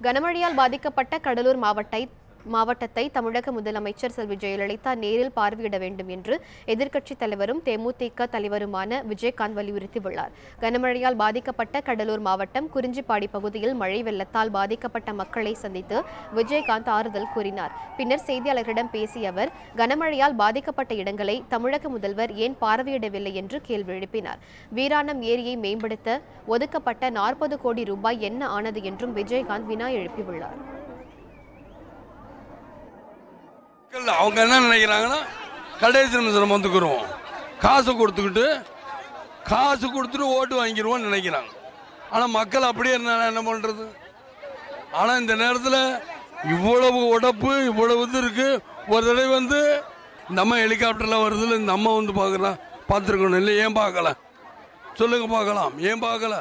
கனமழையால் பாதிக்கப்பட்ட கடலூர் மாவட்டத்தை தமிழக முதலமைச்சர் செல்வி ஜெயலலிதா நேரில் பார்வையிட வேண்டும் என்று எதிர்க்கட்சித் தலைவரும் தேமுதிக தலைவருமான விஜயகாந்த் வலியுறுத்தியுள்ளார். கனமழையால் பாதிக்கப்பட்ட கடலூர் மாவட்டம் குறிஞ்சிப்பாடி பகுதியில் மழை வெள்ளத்தால் பாதிக்கப்பட்ட மக்களை சந்தித்து விஜயகாந்த் ஆறுதல் கூறினார். பின்னர் செய்தியாளர்களிடம் பேசிய அவர், கனமழையால் பாதிக்கப்பட்ட இடங்களை தமிழக முதல்வர் ஏன் பார்வையிடவில்லை என்று கேள்வி எழுப்பினார். வீராணம் ஏரியை மேம்படுத்த ஒதுக்கப்பட்ட 40 கோடி ரூபாய் என்ன ஆனது என்றும் விஜயகாந்த் வினா எழுப்பியுள்ளார். அவங்க என்ன நினைக்கிறாங்கன்னா, கடைசி நிமிஷம் வந்துக்கிறோம், காசு கொடுத்துட்டு ஓட்டு வாங்கிடுவோம் நினைக்கிறாங்க. ஆனால் மக்கள் அப்படியே என்ன பண்றது? ஆனால் இந்த நேரத்தில் இவ்வளவு உடப்பு இவ்வளவு இது இருக்கு. ஒரு தடவை நம்ம ஹெலிகாப்டர்ல வருதுல இந்த அம்மா பார்த்துருக்கணும் இல்லை? ஏன் பார்க்கல சொல்லுங்க, பார்க்கலாம். ஏன் பார்க்கல?